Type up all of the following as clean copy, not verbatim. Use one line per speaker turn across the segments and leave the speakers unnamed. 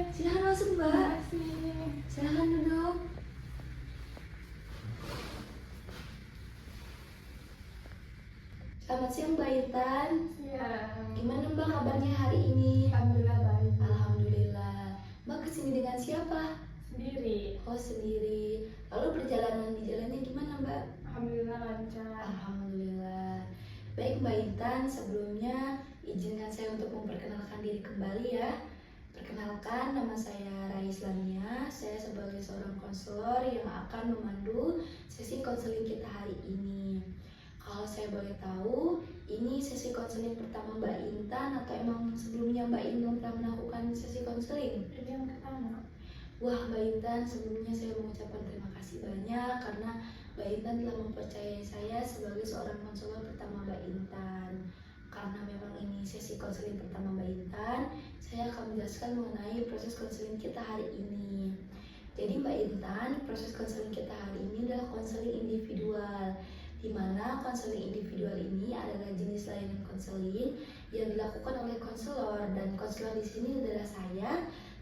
Silahkan masuk Mbak. Silahkan duduk. Selamat siang Mbak Intan. Gimana Mbak kabarnya hari ini?
Alhamdulillah baik.
Alhamdulillah. Mbak kesini dengan siapa?
Sendiri.
Oh sendiri. Lalu perjalanan di jalannya gimana Mbak?
Alhamdulillah lancar.
Alhamdulillah. Baik Mbak Intan, sebelumnya izinkan saya untuk memperkenalkan diri kembali ya. Perkenalkan, nama saya Rais Lamia. Saya sebagai seorang konselor yang akan memandu sesi konseling kita hari ini. Kalau saya boleh tahu, ini sesi konseling pertama Mbak Intan atau emang sebelumnya Mbak Intan pernah melakukan sesi konseling?
Ini yang pertama.
Wah Mbak Intan, sebelumnya saya mengucapkan terima kasih banyak karena Mbak Intan telah mempercayai saya sebagai seorang konselor pertama Mbak Intan. Karena memang ini sesi konseling pertama Mbak Intan, saya akan menjelaskan mengenai proses konseling kita hari ini. Jadi Mbak Intan, proses konseling kita hari ini adalah konseling individual, di mana konseling individual ini adalah jenis layanan konseling yang dilakukan oleh konselor, dan konselor di sini adalah saya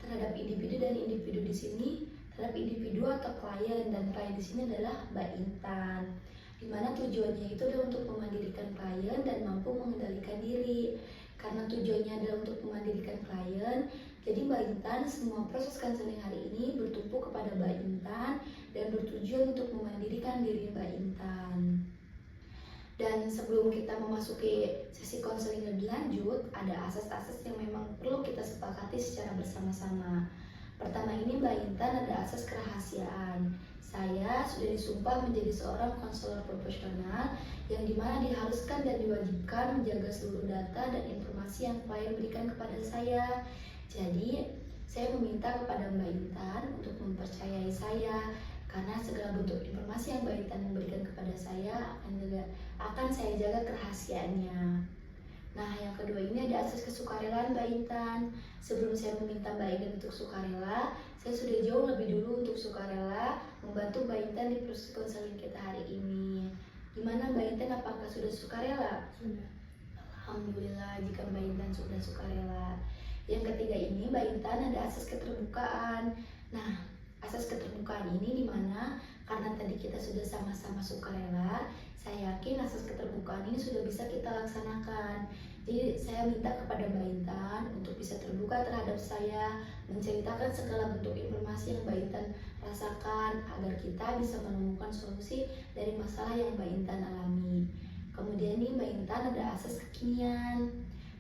terhadap individu, dan individu di sini terhadap individu atau klien, dan klien di sini adalah Mbak Intan. Dimana tujuannya itu adalah untuk memandirikan klien dan mampu mengendalikan diri. Karena tujuannya adalah untuk memandirikan klien, jadi Mbak Intan, semua proses konseling hari ini bertumpu kepada Mbak Intan dan bertujuan untuk memandirikan diri Mbak Intan. Dan sebelum kita memasuki sesi konseling lebih lanjut, ada asas-asas yang memang perlu kita sepakati secara bersama-sama. Pertama ini Mbak Intan, ada asas kerahasiaan. Saya sudah disumpah menjadi seorang konselor profesional yang dimana diharuskan dan diwajibkan menjaga seluruh data dan informasi yang klien berikan kepada saya. Jadi, saya meminta kepada Mbak Intan untuk mempercayai saya karena segala bentuk informasi yang Mbak Intan memberikan kepada saya akan saya jaga kerahasiaannya. Nah, yang kedua ini ada asas kesukarelaan Mbak Intan. Sebelum saya meminta Mbak Intan untuk sukarela, saya sudah jauh lebih dulu untuk sukarela membantu Mbak Intan di proses konseling kita hari ini. Gimana Mbak Intan, apakah sudah sukarela?
Sudah.
Alhamdulillah jika Mbak Intan sudah sukarela. Yang ketiga ini Mbak Intan, ada asas keterbukaan. Nah, asas keterbukaan ini dimana karena tadi kita sudah sama-sama sukarela, saya yakin asas keterbukaan ini sudah bisa kita laksanakan. Jadi saya minta kepada Mbak Intan untuk bisa terbuka terhadap saya, menceritakan segala bentuk informasi yang Mbak Intan rasakan agar kita bisa menemukan solusi dari masalah yang Mbak Intan alami. Kemudian ini Mbak Intan, ada asas kekinian.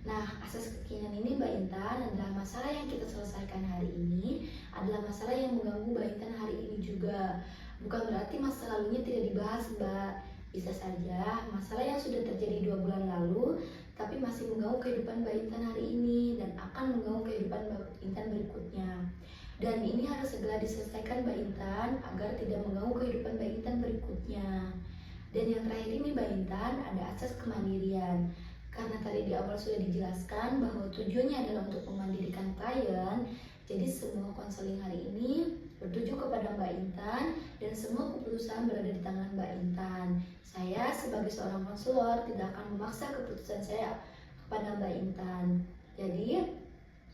Nah, asas kekinian ini Mbak Intan adalah masalah yang kita selesaikan hari ini adalah masalah yang mengganggu Mbak Intan hari ini juga. Bukan berarti masa lalunya tidak dibahas Mbak. Bisa saja masalah yang sudah terjadi 2 bulan lalu tapi masih mengganggu kehidupan Mbak Intan hari ini dan akan mengganggu kehidupan Mbak Intan berikutnya. Dan ini harus segera diselesaikan Mbak Intan agar tidak mengganggu kehidupan Mbak Intan berikutnya. Dan yang terakhir ini Mbak Intan, ada asas kemandirian. Karena tadi di awal sudah dijelaskan bahwa tujuannya adalah untuk memandirikan klien, jadi semua konseling hari ini bertuju kepada Mbak Intan dan semua keputusan berada di tangan Mbak Intan. Saya sebagai seorang konselor tidak akan memaksa keputusan saya kepada Mbak Intan. Jadi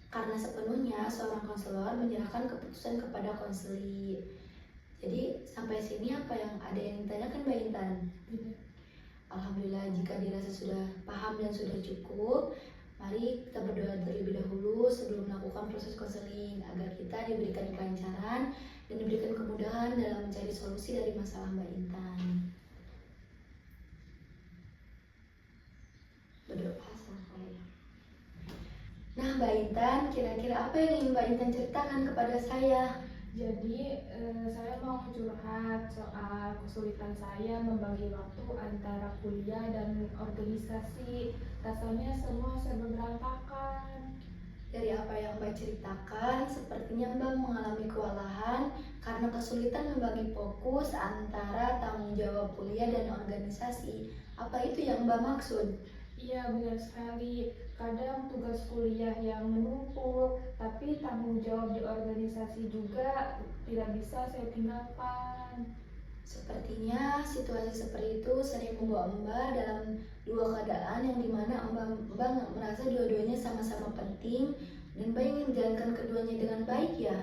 karena sepenuhnya seorang konselor menyerahkan keputusan kepada konseli. Jadi sampai sini apa yang ada yang ditanyakan Mbak Intan? Alhamdulillah jika dirasa sudah paham dan sudah cukup, mari kita berdoa terlebih dahulu sebelum melakukan proses konseling agar kita diberikan kelancaran dan diberikan kemudahan dalam mencari solusi dari masalah Mbak Intan. Berdoa sampai. Nah Mbak Intan, kira-kira apa yang ingin Mbak Intan ceritakan kepada saya?
Jadi saya mau curhat soal kesulitan saya membagi waktu antara kuliah dan organisasi. Rasanya semua serba berantakan.
Dari apa yang Mbak ceritakan, sepertinya Mbak mengalami kewalahan karena kesulitan membagi fokus antara tanggung jawab kuliah dan organisasi. Apa itu yang Mbak maksud?
Iya benar sekali, kadang tugas kuliah yang menumpuk, tapi tanggung jawab di organisasi juga tidak bisa saya tinggalkan.
Sepertinya situasi seperti itu sering membawa Mbak dalam dua keadaan yang dimana Mbak merasa dua-duanya sama-sama penting dan Mbak ingin menjalankan keduanya dengan baik ya.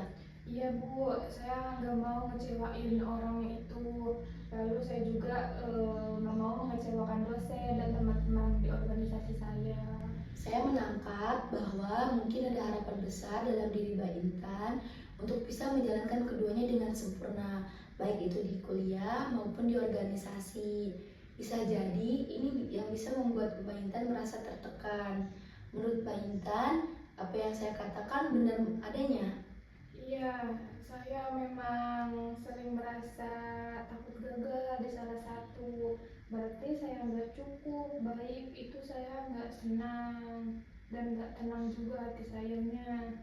Iya Bu, saya nggak mau ngecewain orang itu. Lalu saya juga nggak mau mengecewakan dosen dan teman-teman di organisasi saya.
Saya menangkap bahwa mungkin ada harapan besar dalam diri Mbak Intan untuk bisa menjalankan keduanya dengan sempurna, baik itu di kuliah maupun di organisasi. Bisa jadi ini yang bisa membuat Mbak Intan merasa tertekan. Menurut Mbak Intan, apa yang saya katakan benar adanya?
Iya, saya memang sering merasa takut gagal di salah satu. Berarti saya nggak cukup baik, itu saya nggak senang dan nggak tenang juga hati sayanya.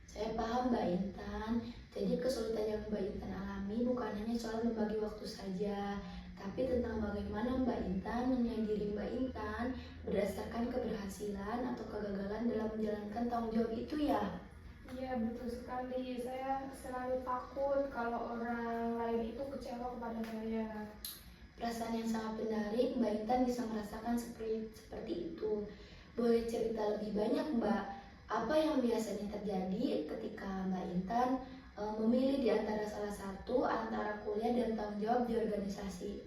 Saya paham Mbak Intan, jadi kesulitan yang Mbak Intan alami bukan hanya soal membagi waktu saja, tapi tentang bagaimana Mbak Intan menilai diri Mbak Intan berdasarkan keberhasilan atau kegagalan dalam menjalankan tanggung jawab itu ya.
Iya, betul sekali. Saya selalu takut kalau orang lain itu kecewa kepada saya.
Perasaan yang sangat menarik, Mbak Intan bisa merasakan seperti itu. Boleh cerita lebih banyak Mbak, apa yang biasanya terjadi ketika Mbak Intan memilih di antara salah satu antara kuliah dan tanggung jawab di organisasi?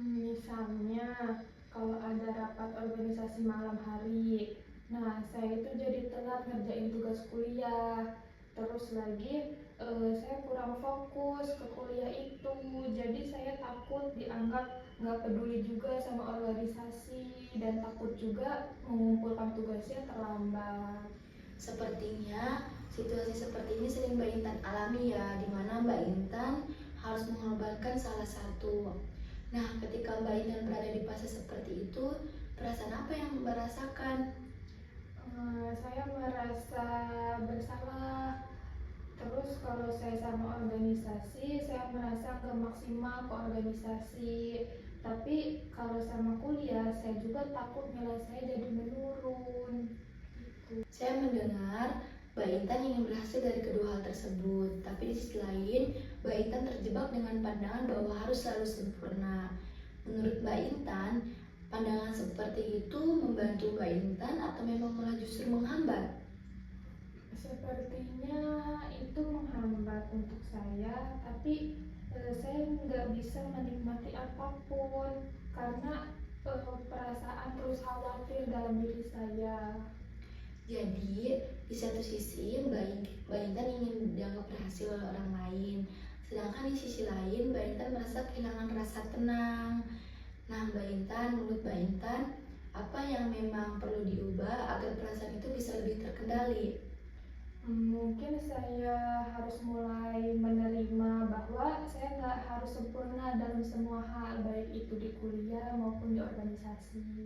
Misalnya kalau ada rapat organisasi malam hari, nah saya itu jadi telat ngerjain tugas kuliah. Terus lagi saya kurang fokus ke kuliah itu, jadi saya takut dianggap nggak peduli juga sama organisasi dan takut juga mengumpulkan tugasnya terlambat.
Sepertinya situasi seperti ini sering Mbak Intan alami ya, di mana Mbak Intan harus mengorbankan salah satu. Nah, ketika Mbak Intan berada di fase seperti itu, perasaan apa yang Mbak rasakan?
Saya merasa bersalah. Terus kalau saya sama organisasi, saya merasa nggak maksimal ke organisasi. Tapi kalau sama kuliah, saya juga takut nilai saya jadi menurun.
Saya mendengar Mbak Intan ingin berhasil dari kedua hal tersebut, tapi di sisi lain Mbak Intan terjebak dengan pandangan bahwa harus selalu sempurna. Menurut Mbak Intan, pandangan seperti itu membantu Mbak Intan atau memang malah justru menghambat?
Sepertinya itu menghambat untuk saya, tapi saya nggak bisa menikmati apapun karena perasaan terus khawatir dalam diri saya.
Jadi, di satu sisi Mbak Intan ingin dianggap berhasil oleh orang lain, sedangkan di sisi lain Mbak Intan merasa kehilangan rasa tenang. Nah, Mbak Intan, menurut Mbak Intan, apa yang memang perlu diubah agar perasaan itu bisa lebih terkendali?
Mungkin saya harus mulai menerima bahwa saya nggak harus sempurna dalam semua hal, baik itu di kuliah maupun di organisasi.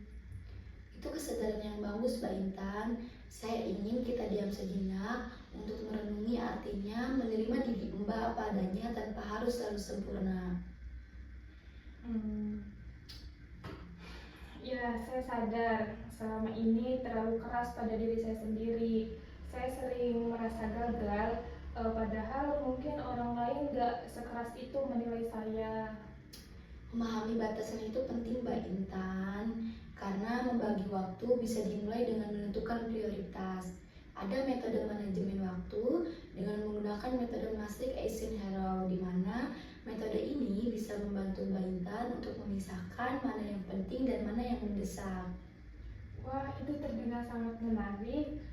Itu kesadaran yang bagus, Mbak Intan. Saya ingin kita diam sejenak untuk merenungi artinya menerima diri Mbak apa adanya tanpa harus selalu sempurna.
Ya, saya sadar selama ini terlalu keras pada diri saya sendiri. Saya sering merasa gagal, padahal mungkin orang lain nggak sekeras itu menilai saya.
Memahami batasan itu penting, Mbak Intan, karena membagi waktu bisa dimulai dengan menentukan prioritas. Ada metode manajemen waktu dengan menggunakan metode Maastricht Eisenhower, di mana metode ini bisa membantu Mbak Intan untuk memisahkan mana yang penting dan mana yang mendesak.
Wah, itu terdengar sangat menarik.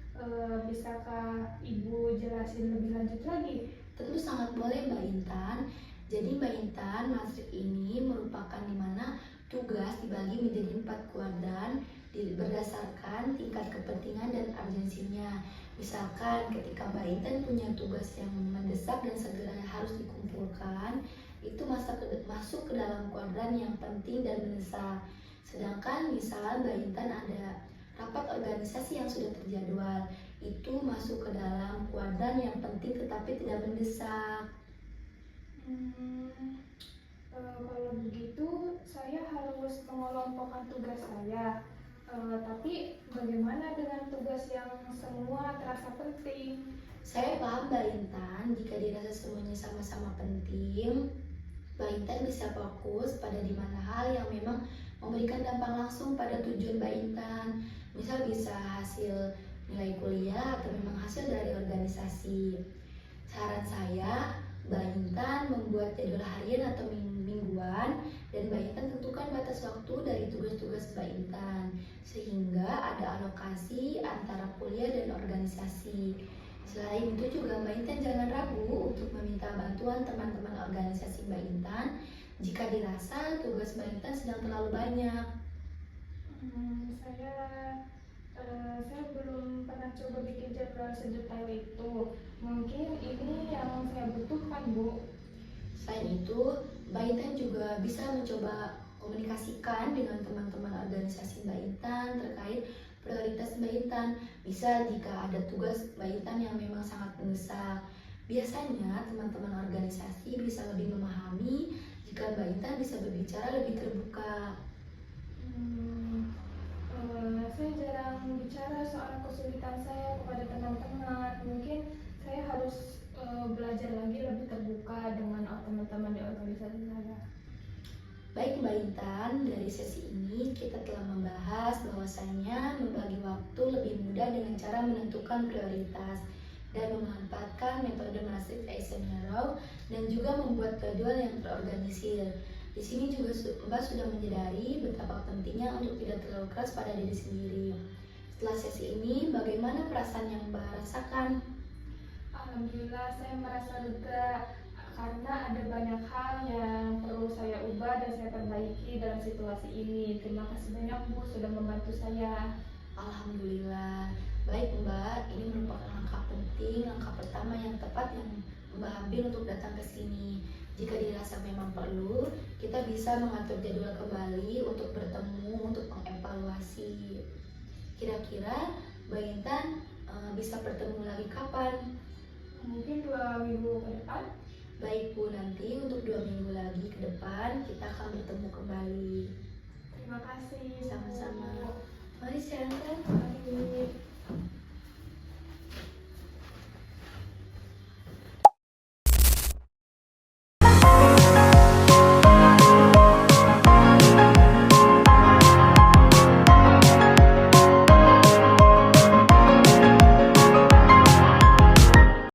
Bisakah Ibu jelasin lebih lanjut lagi?
Tentu sangat boleh Mbak Intan. Jadi Mbak Intan, Maastricht ini merupakan di mana tugas dibagi menjadi 4 kuadran berdasarkan tingkat kepentingan dan urgensinya. Misalkan ketika Mbak Intan punya tugas yang mendesak dan segera harus dikumpulkan, itu masuk ke dalam kuadran yang penting dan mendesak. Sedangkan misal Mbak Intan ada rapat organisasi yang sudah terjadwal, itu masuk ke dalam kuadran yang penting tetapi tidak mendesak.
Kalau begitu saya harus mengelompokkan tugas saya. Tapi bagaimana dengan tugas yang semua terasa penting?
Saya paham Mbak Intan, jika dirasa semuanya sama-sama penting, Mbak Intan bisa fokus pada di mana hal yang memang memberikan dampak langsung pada tujuan Mbak Intan. Misal bisa hasil nilai kuliah, atau memang hasil dari organisasi. Saran saya, Mbak Intan membuat jadwal harian atau mingguan, dan Mbak Intan tentukan batas waktu dari tugas-tugas Mbak Intan, sehingga ada alokasi antara kuliah dan organisasi. Selain itu juga Mbak Intan jangan ragu untuk meminta bantuan teman-teman organisasi Mbak Intan jika dirasa tugas Mbak Intan sedang terlalu banyak.
Saya belum pernah coba bikin jadwal sedetail itu. Mungkin ini yang saya butuhkan, Bu.
Selain itu, Mbak Intan juga bisa mencoba komunikasikan dengan teman-teman organisasi Mbak Intan terkait prioritas Mbak Intan. Bisa jika ada tugas Mbak Intan yang memang sangat mendesak. Biasanya teman-teman organisasi bisa lebih memahami jika Mbak Intan bisa berbicara lebih terbuka.
Saya jarang bicara soal kesulitan saya kepada teman-teman. Mungkin saya harus belajar lagi lebih terbuka dengan teman-teman di organisasi saya.
Baik Mbak Intan, dari sesi ini kita telah membahas bahwasanya membagi waktu lebih mudah dengan cara menentukan prioritas dan memanfaatkan metode Maastricht Eisenhower dan juga membuat jadwal yang terorganisir. Di sini juga Mbak sudah menyadari betapa pentingnya untuk tidak terlalu keras pada diri sendiri. Setelah sesi ini, bagaimana perasaan yang Mbak rasakan?
Alhamdulillah saya merasa lega karena ada banyak hal yang perlu saya ubah dan saya perbaiki dalam situasi ini. Terima kasih banyak Bu sudah membantu saya.
Alhamdulillah. Baik Mbak, ini merupakan langkah penting, langkah pertama yang tepat yang Mbak ambil untuk datang ke sini. Jika dirasa memang perlu, kita bisa mengatur jadwal kembali untuk bertemu, untuk mengevaluasi. Kira-kira Mbak Intan bisa bertemu lagi kapan?
Mungkin 2 minggu ke depan.
Baik Bu, nanti untuk 2 minggu lagi ke depan kita akan bertemu kembali.
Terima kasih.
Sama-sama. Mari silahkan.
Mari.